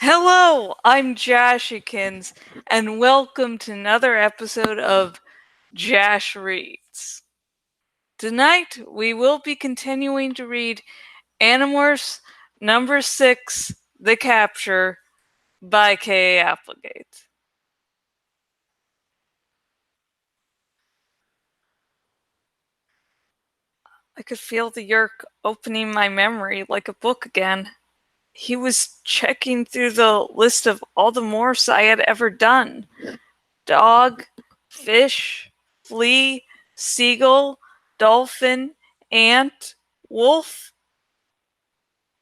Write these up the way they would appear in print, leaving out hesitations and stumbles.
Hello, I'm Jashikins, and welcome to another episode of Jash Reads. Tonight, we will be continuing to read Animorphs number 6, The Capture, by K. Applegate. I could feel the Yerk opening my memory like a book again. He was checking through the list of all the morphs I had ever done. Dog, fish, flea, seagull, dolphin, ant, wolf.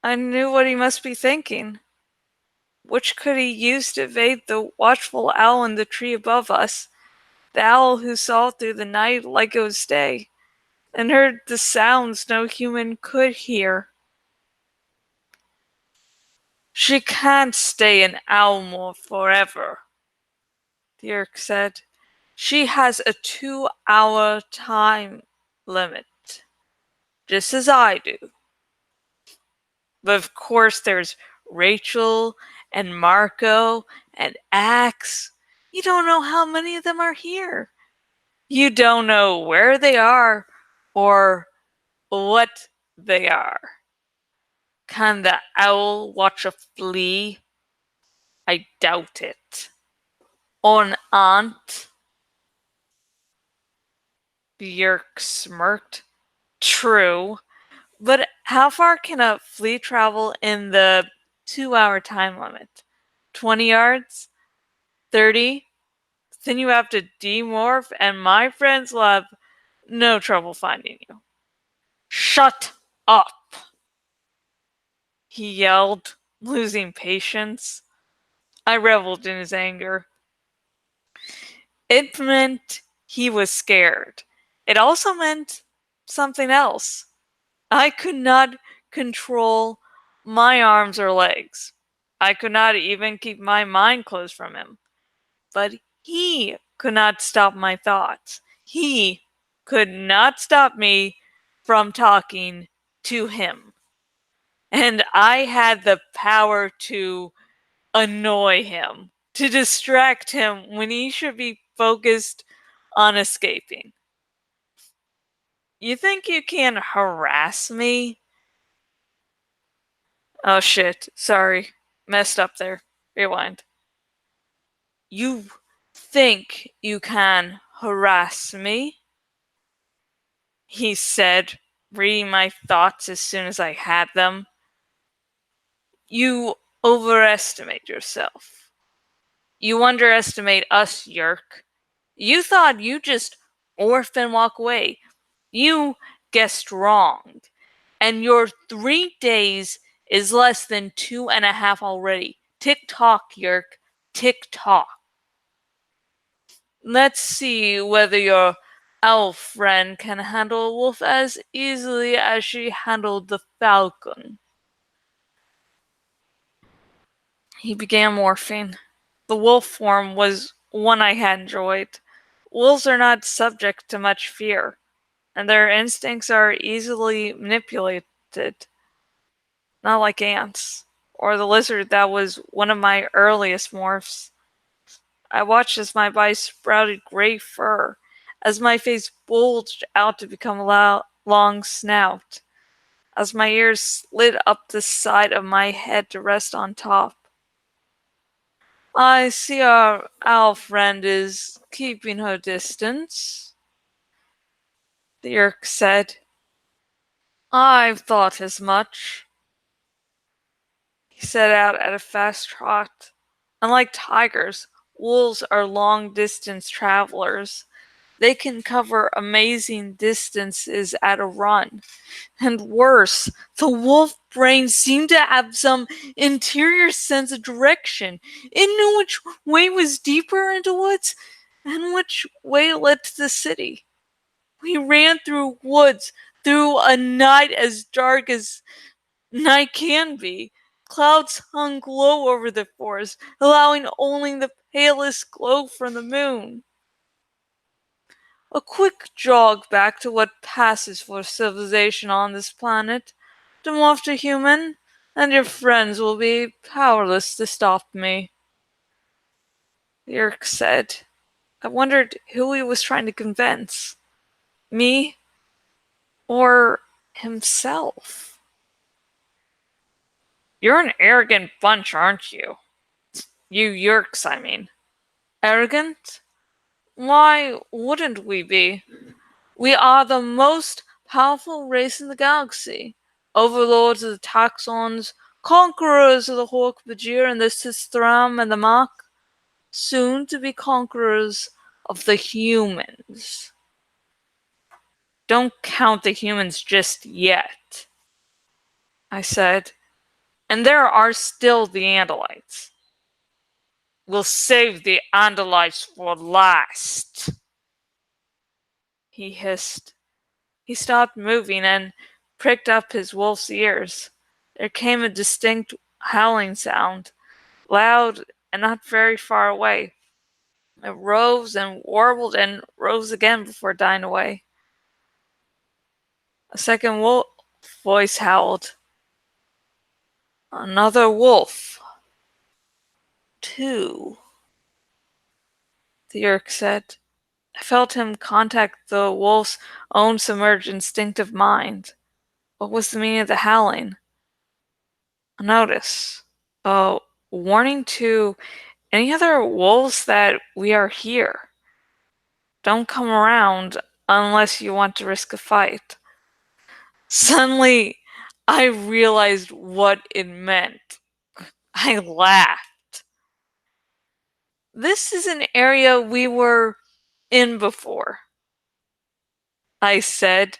I knew what he must be thinking. Which could he use to evade the watchful owl in the tree above us? The owl who saw through the night like it was day, and heard the sounds no human could hear. She can't stay an owl forever, the Urk said. She has a 2-hour time limit, just as I do. But of course there's Rachel and Marco and Axe. You don't know how many of them are here. You don't know where they are or what they are. Can the owl watch a flea? I doubt it. Or an ant? Björk smirked. True. But how far can a flea travel in the 2-hour time limit? 20 yards? 30? Then you have to demorph, and my friends will have no trouble finding you. Shut up! He yelled, losing patience. I reveled in his anger. It meant he was scared. It also meant something else. I could not control my arms or legs. I could not even keep my mind closed from him. But he could not stop my thoughts. He could not stop me from talking to him. And I had the power to annoy him, to distract him when he should be focused on escaping. You think you can harass me? Oh shit, sorry. Messed up there. Rewind. You think you can harass me? He said, reading my thoughts as soon as I had them. You overestimate yourself. You underestimate us, Yerk. You thought you'd just orph and walk away. You guessed wrong. And your 3 days is less than 2.5 already. Tick-tock, Yerk. Tick-tock. Let's see whether your owl friend can handle a wolf as easily as she handled the falcon. He began morphing. The wolf form was one I had enjoyed. Wolves are not subject to much fear, and their instincts are easily manipulated. Not like ants, or the lizard that was one of my earliest morphs. I watched as my body sprouted gray fur, as my face bulged out to become a long snout, as my ears slid up the side of my head to rest on top. I see our owl friend is keeping her distance, the Yerk said. I've thought as much. He set out at a fast trot. Unlike tigers, wolves are long-distance travelers. They can cover amazing distances at a run. And worse, the wolf brain seemed to have some interior sense of direction. It knew which way was deeper into woods and which way led to the city. We ran through woods, through a night as dark as night can be. Clouds hung low over the forest, allowing only the palest glow from the moon. A quick jog back to what passes for civilization on this planet, to morph to human, and your friends will be powerless to stop me. Yerk said. I wondered who he was trying to convince. Me or himself? You're an arrogant bunch, aren't you? You Yerks, I mean. Arrogant? Why wouldn't we be? We are the most powerful race in the galaxy. Overlords of the Taxons, conquerors of the Hork-Bajir and the Sistram and the Mach, soon to be conquerors of the humans. Don't count the humans just yet, I said. And there are still the Andalites. We'll save the Andalites for last, he hissed. He stopped moving and pricked up his wolf's ears. There came a distinct howling sound, loud and not very far away. It rose and warbled and rose again before dying away. A second wolf voice howled. Another wolf. 2, the Yerk said. I felt him contact the wolf's own submerged instinctive mind. What was the meaning of the howling? A notice. A warning to any other wolves that we are here. Don't come around unless you want to risk a fight. Suddenly, I realized what it meant. I laughed. This is an area we were in before, I said.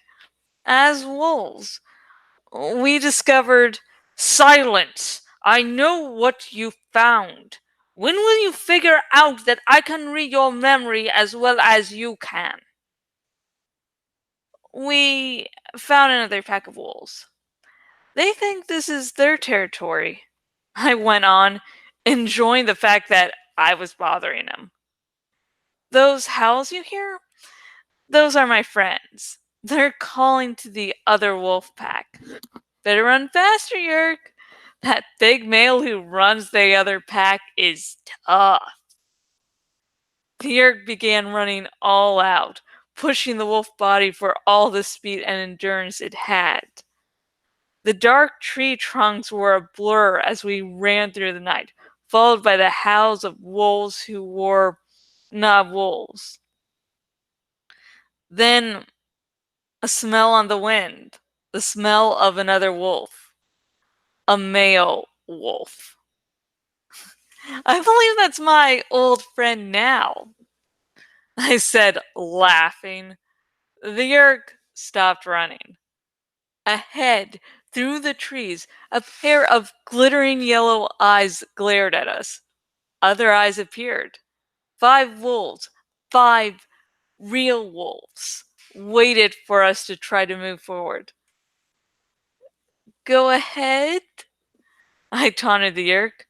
As wolves, we discovered silence. I know what you found. When will you figure out that I can read your memory as well as you can? We found another pack of wolves. They think this is their territory. I went on, enjoying the fact that I was bothering them. Those howls you hear? Those are my friends. They're calling to the other wolf pack. Better run faster, Yerk. That big male who runs the other pack is tough. The Yerk began running all out, pushing the wolf body for all the speed and endurance it had. The dark tree trunks were a blur as we ran through the night, followed by the howls of wolves who were not wolves. Then a smell on the wind, the smell of another wolf, a male wolf. I believe that's my old friend now, I said, laughing. The Yerk stopped running. Ahead, through the trees, a pair of glittering yellow eyes glared at us. Other eyes appeared. 5 wolves, 5 real wolves, waited for us to try to move forward. Go ahead, I taunted the Yerk.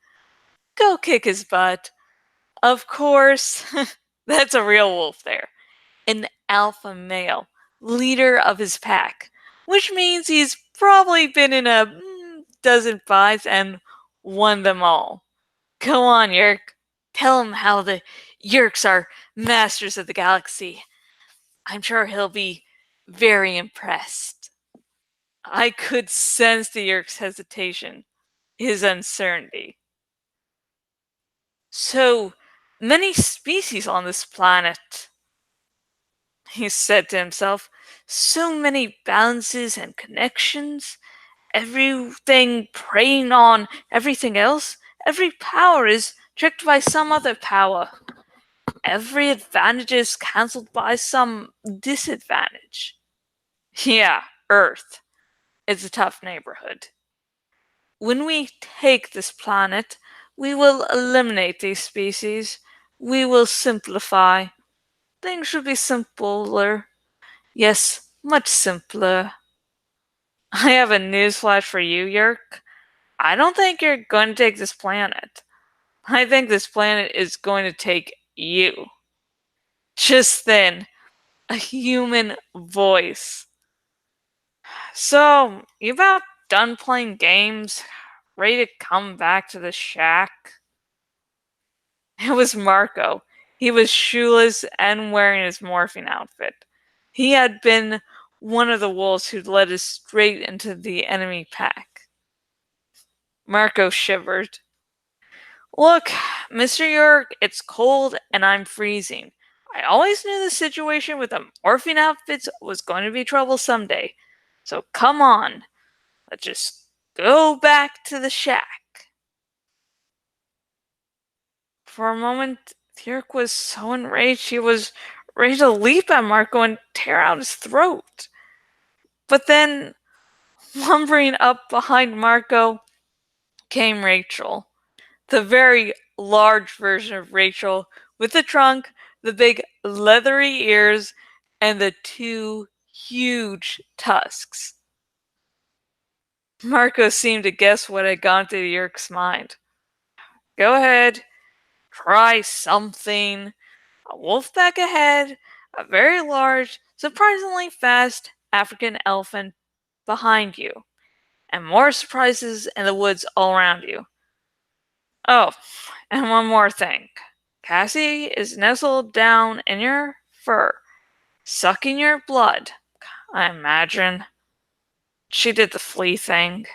Go kick his butt. Of course, that's a real wolf there. An alpha male, leader of his pack, which means he's probably been in a dozen fights and won them all. Go on, Yerk. Tell him how the Yerks are masters of the galaxy. I'm sure he'll be very impressed. I could sense the Yerk's hesitation, his uncertainty. So many species on this planet, he said to himself. So many balances and connections. Everything preying on everything else. Every power is tricked by some other power. Every advantage is cancelled by some disadvantage. Yeah, Earth. It's a tough neighborhood. When we take this planet, we will eliminate these species. We will simplify. Things should be simpler. Yes, much simpler. I have a newsflash for you, Yerk. I don't think you're going to take this planet. I think this planet is going to take you. Just then, a human voice. So, you about done playing games? ready to come back to the shack? It was Marco. He was shoeless and wearing his morphine outfit. He had been one of the wolves who'd led us straight into the enemy pack. Marco shivered. Look, Mr. York, it's cold and I'm freezing. I always knew the situation with the morphine outfits was going to be trouble someday. So come on, let's just go back to the shack. For a moment, York was so enraged he was ready to leap at Marco and tear out his throat. But then, lumbering up behind Marco, came Rachel. The very large version of Rachel, with the trunk, the big leathery ears, and the two huge tusks. Marco seemed to guess what had gone through Yerk's mind. Go ahead, try something. A wolf pack ahead, a very large, surprisingly fast African elephant behind you, and more surprises in the woods all around you. Oh, and one more thing. Cassie is nestled down in your fur, sucking your blood, I imagine. She did the flea thing.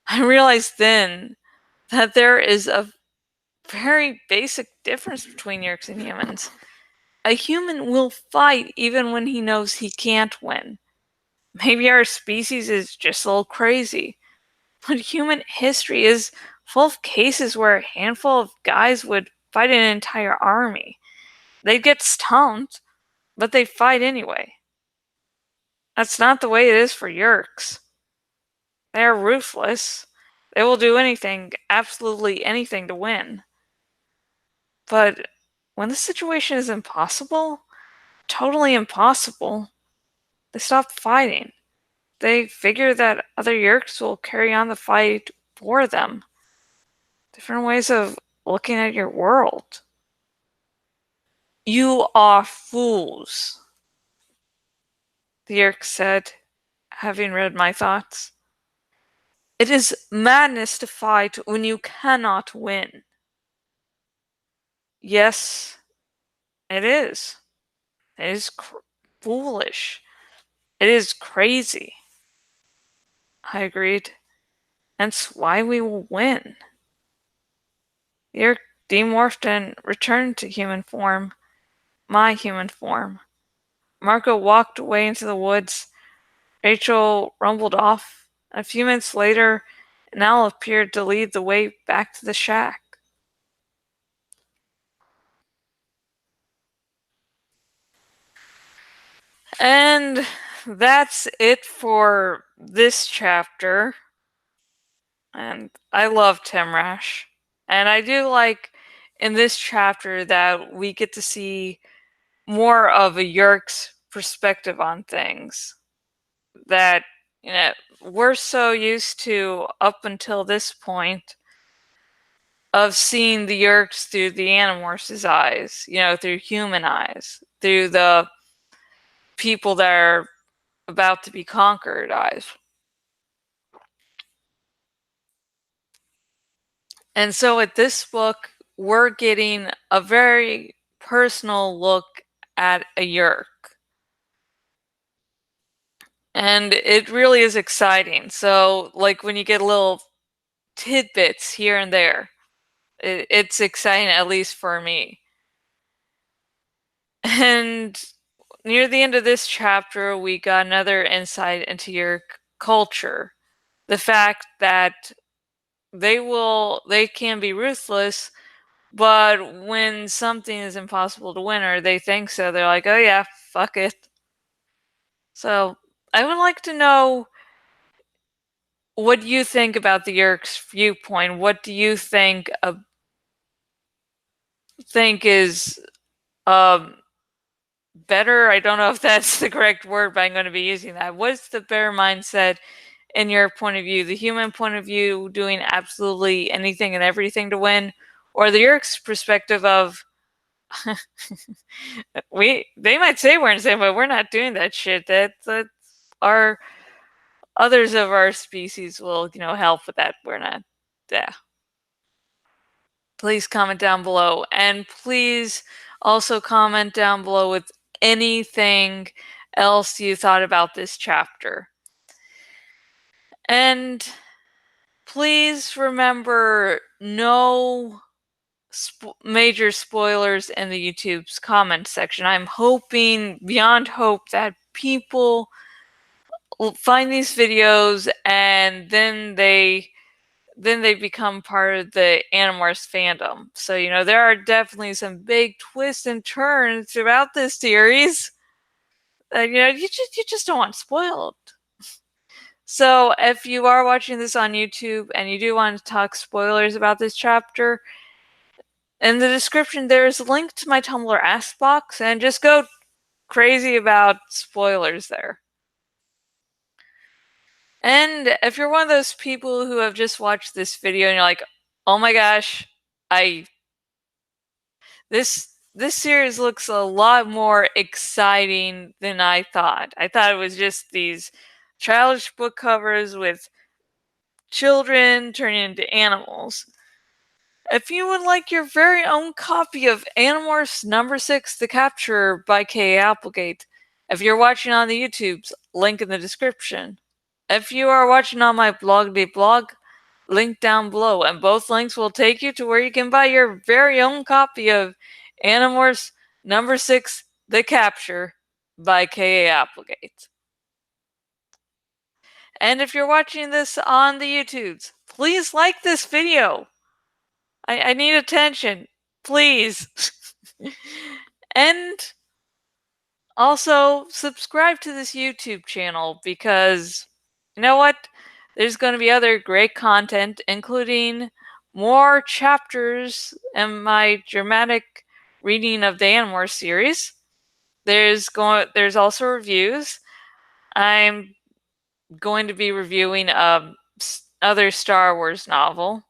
I realized then that there is a very basic difference between Yerks and humans. A human will fight even when he knows he can't win. Maybe our species is just a little crazy, but human history is full of cases where a handful of guys would fight an entire army. They'd get stumped, but they fight anyway. That's not the way it is for Yerks. They are ruthless. They will do anything, absolutely anything, to win. But when the situation is impossible, totally impossible, they stop fighting. They figure that other Yerks will carry on the fight for them. Different ways of looking at your world. You are fools, the Yerk said, having read my thoughts. It is madness to fight when you cannot win. Yes, it is. It is foolish. It is crazy. I agreed. That's why we will win. Yerk demorphed and returned to human form. My human form. Marco walked away into the woods. Rachel rumbled off. A few minutes later, an owl appeared to lead the way back to the shack. And that's it for this chapter. And I love Temrash. And I do like in this chapter that we get to see more of a Yerk's perspective on things. That, we're so used to up until this point of seeing the Yerks through the Animorphs' eyes, through human eyes, through the people that are about to be conquered eyes. And so with this book, we're getting a very personal look at a Yerk. And it really is exciting. So, like, when you get little tidbits here and there, it's exciting, at least for me. And near the end of this chapter, we got another insight into your culture. The fact that they can be ruthless, but when something is impossible to win or they think so, they're like, oh yeah, fuck it. So I would like to know what you think about the Yerk's viewpoint. What do you think is better? I don't know if that's the correct word, but I'm going to be using that. What's the better mindset in your point of view? The human point of view, doing absolutely anything and everything to win, or the Yerk's perspective of they might say we're insane, but we're not doing that shit. That's our others of our species will, help with that. We're not, yeah. Please comment down below, and please also comment down below with anything else you thought about this chapter. And please remember, no major spoilers in the YouTube's comment section. I'm hoping beyond hope that people will find these videos and then they become part of the Animorphs fandom. So, there are definitely some big twists and turns throughout this series that, you just don't want spoiled. So, if you are watching this on YouTube and you do want to talk spoilers about this chapter, in the description there is a link to my Tumblr Ask box, and just go crazy about spoilers there. And if you're one of those people who have just watched this video and you're like, oh my gosh, this series looks a lot more exciting than I thought. I thought it was just these childish book covers with children turning into animals. If you would like your very own copy of Animorphs number 6, The Capture by K. Applegate, if you're watching on the YouTube's, link in the description. If you are watching on my blog, link down below, and both links will take you to where you can buy your very own copy of Animorphs number 6, The Capture by K. Applegate. And if you're watching this on the YouTubes, please like this video. I need attention, please. And also subscribe to this YouTube channel, because you know what? There's going to be other great content, including more chapters in my dramatic reading of the Animorphs series. There's also reviews. I'm going to be reviewing other Star Wars novel,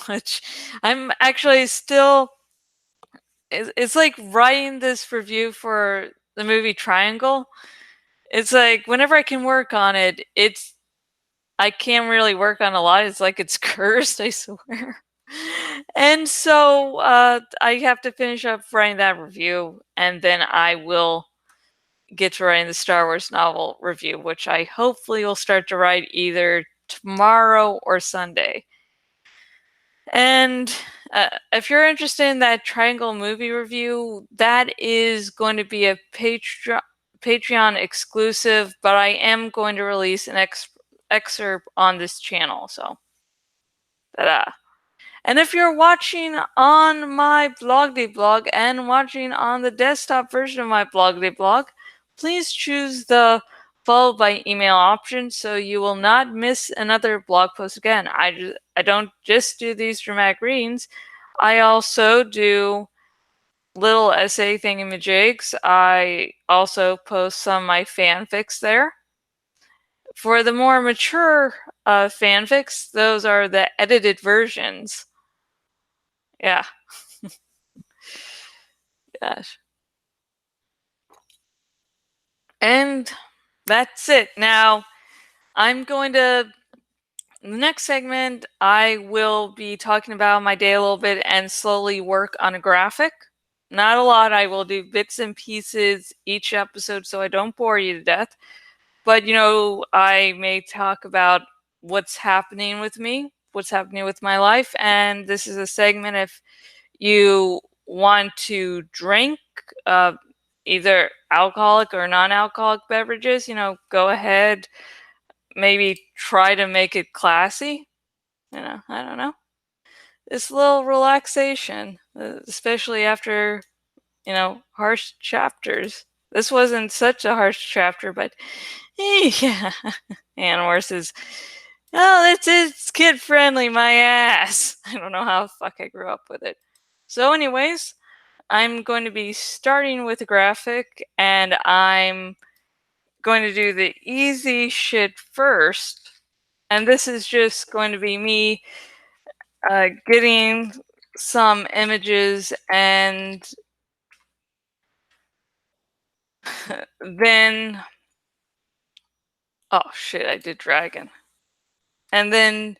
which I'm actually still. It's like writing this review for the movie Triangle. It's like whenever I can work on it, I can't really work on a lot. It's like it's cursed, I swear. And so I have to finish up writing that review, and then I will get to writing the Star Wars novel review, which I hopefully will start to write either tomorrow or Sunday. And if you're interested in that Triangle movie review, that is going to be a Patreon exclusive, but I am going to release an excerpt on this channel. So, ta-da. And if you're watching on my blog and watching on the desktop version of my blog, please choose the followed by email option so you will not miss another blog post again. I don't just do these dramatic readings. I also do little essay thingamajigs. I also post some of my fanfics there. For the more mature fanfics, those are the edited versions. Yeah. Gosh. And that's it. Now, I'm going to, in the next segment, I will be talking about my day a little bit and slowly work on a graphic. Not a lot. I will do bits and pieces each episode so I don't bore you to death. But, I may talk about what's happening with me, what's happening with my life. And this is a segment if you want to drink either alcoholic or non-alcoholic beverages, go ahead. Maybe try to make it classy. I don't know. It's a little relaxation, especially after, harsh chapters. This wasn't such a harsh chapter, but yeah. Animorphs is, oh, it's kid friendly, my ass. I don't know how the fuck I grew up with it. So anyways, I'm going to be starting with a graphic, and I'm going to do the easy shit first. And this is just going to be me getting some images, and then Oh shit, I did dragon. And then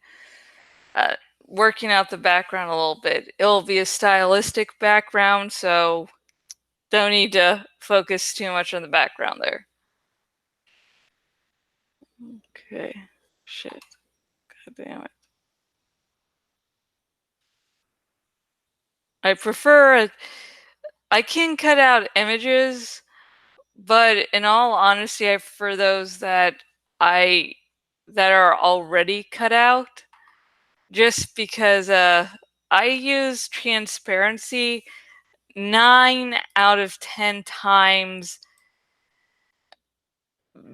uh, working out the background a little bit. It'll be a stylistic background, so don't need to focus too much on the background there. Okay. Shit. God damn it. I prefer. I can cut out images, but in all honesty, I prefer those I that are already cut out. Just because I use transparency 9 out of 10 times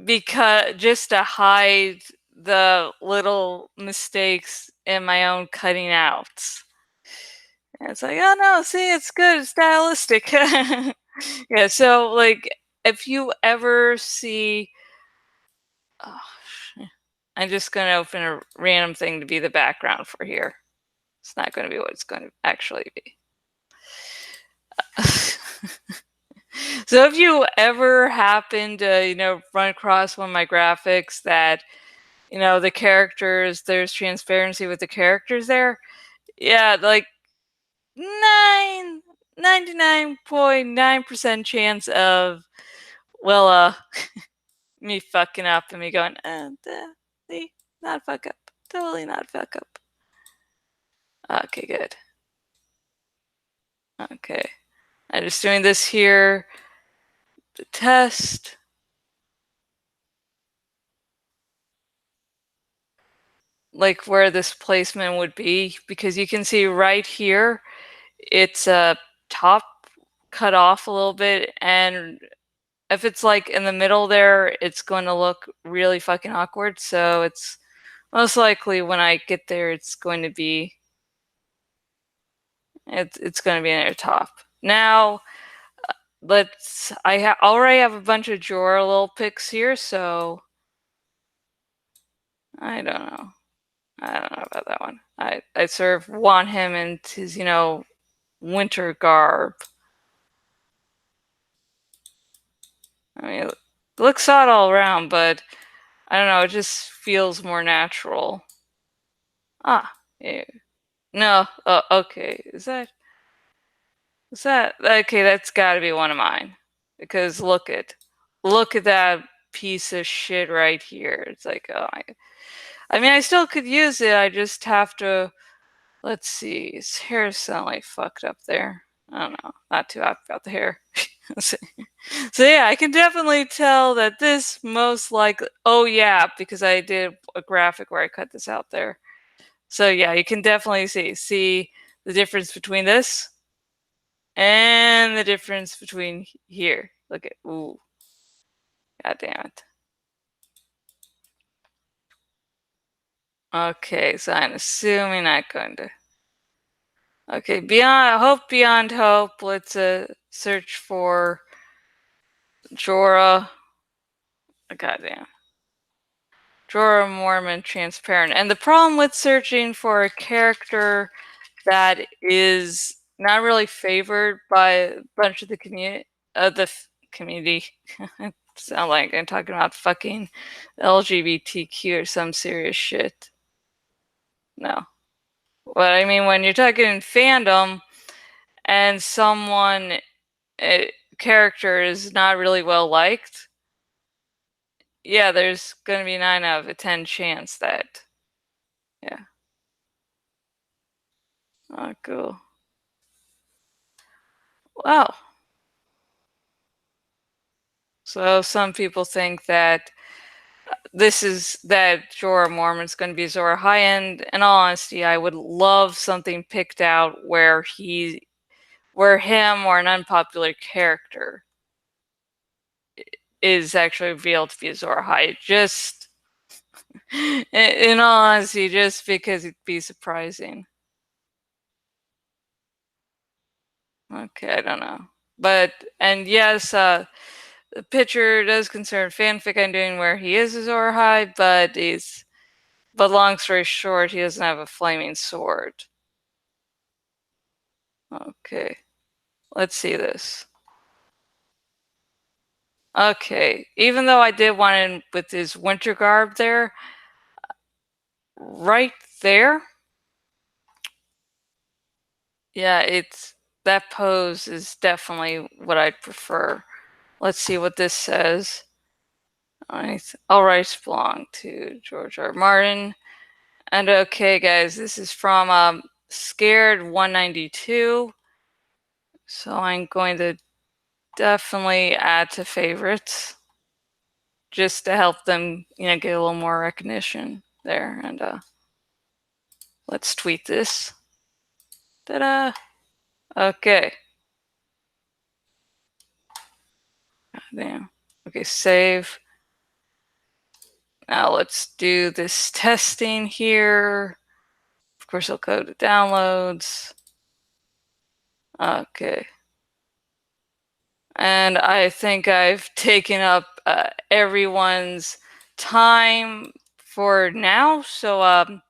because just to hide the little mistakes in my own cutting outs. And it's like, oh no, see, it's good, it's stylistic. Yeah, so like if you ever see, oh, I'm just gonna open a random thing to be the background for here. It's not gonna be what it's going to actually be. So if you ever happen to, run across one of my graphics that, the characters, there's transparency with the characters there, yeah, like 99.9% chance of, well, me fucking up and me going, see, not fuck up. Totally not fuck up. Okay, good. Okay. I'm just doing this here to test. Like where this placement would be, because you can see right here, it's a top cut off a little bit, and if it's like in the middle there, it's going to look really fucking awkward. So it's most likely when I get there, it's going to be it's going to be near the top. Now I already have a bunch of Jorah little pics here, so I don't know. I don't know about that one. I sort of want him in his, winter garb. I mean, it looks odd all around, but I don't know, it just feels more natural. Ah, yeah. No, okay. Okay, that's gotta be one of mine. Because look at that piece of shit right here. It's like, oh my, I mean, I still could use it, I just have to, let's see, his hair suddenly fucked up there. I don't know, not too happy about the hair. So yeah, I can definitely tell that this most likely, oh yeah, because I did a graphic where I cut this out there. So yeah, you can definitely see the difference between this and the difference between here. Look at, ooh, god damn it. Okay, so I'm assuming not going to. Okay, beyond hope. Let's search for Jorah. Goddamn. Jorah Mormon transparent. And the problem with searching for a character that is not really favored by a bunch of the community. Sound like I'm talking about fucking LGBTQ or some serious shit. No. What I mean, when you're talking fandom and someone character is not really well liked, yeah, there's gonna be 9 out of 10 chance that, yeah. Oh, cool. Wow. So some people think that that Jorah Mormon's going to be Zora High End. In all honesty, I would love something picked out where him or an unpopular character is actually revealed to be Zora High. Just in all honesty, just because it'd be surprising. Okay, I don't know. But, and yes, the picture does concern fanfic I'm doing where he is Azor High, but long story short, he doesn't have a flaming sword. Okay, let's see this. Okay, even though I did want him with his winter garb there, right there, yeah, that pose is definitely what I'd prefer. Let's see what this says. All rights belong to George R. R. Martin. And okay, guys, this is from Scared 192. So I'm going to definitely add to favorites just to help them, get a little more recognition there. And let's tweet this. Ta-da! Okay. Damn. Okay, save. Now let's do this testing here. Of course, I'll go to downloads. Okay. And I think I've taken up everyone's time for now. So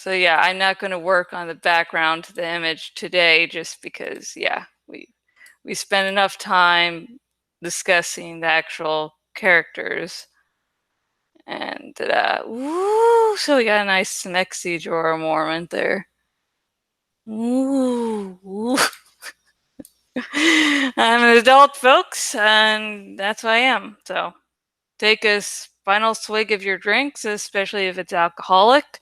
yeah, I'm not going to work on the background to the image today, just because we spent enough time discussing the actual characters. And woo! So we got a nice Smexy Jorah moment there. Ooh. I'm an adult, folks, and that's who I am. So take a final swig of your drinks, especially if it's alcoholic.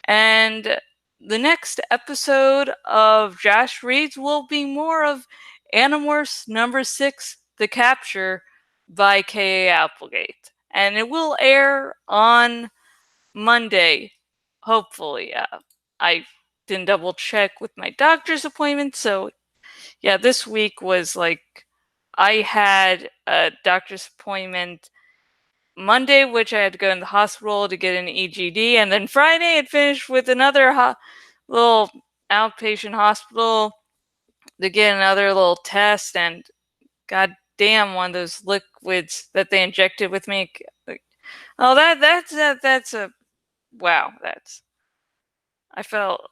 And the next episode of Jash Reads will be more of Animorphs number 6, The Capture by K.A. Applegate. And it will air on Monday, hopefully. I didn't double check with my doctor's appointment, so yeah, this week was like I had a doctor's appointment Monday, which I had to go in the hospital to get an EGD, and then Friday it finished with another little outpatient hospital to get another little test. And god damn, one of those liquids that they injected with me. Oh, that's a wow. I felt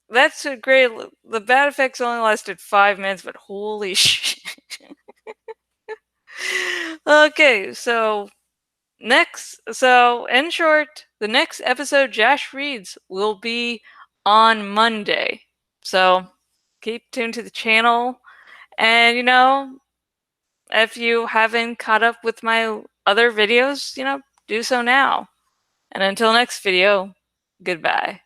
that's a great. The bad effects only lasted 5 minutes, but holy shit. Okay, so in short, the next episode Jash Reads will be on Monday. So keep tuned to the channel. And if you haven't caught up with my other videos, do so now. And until next video, goodbye.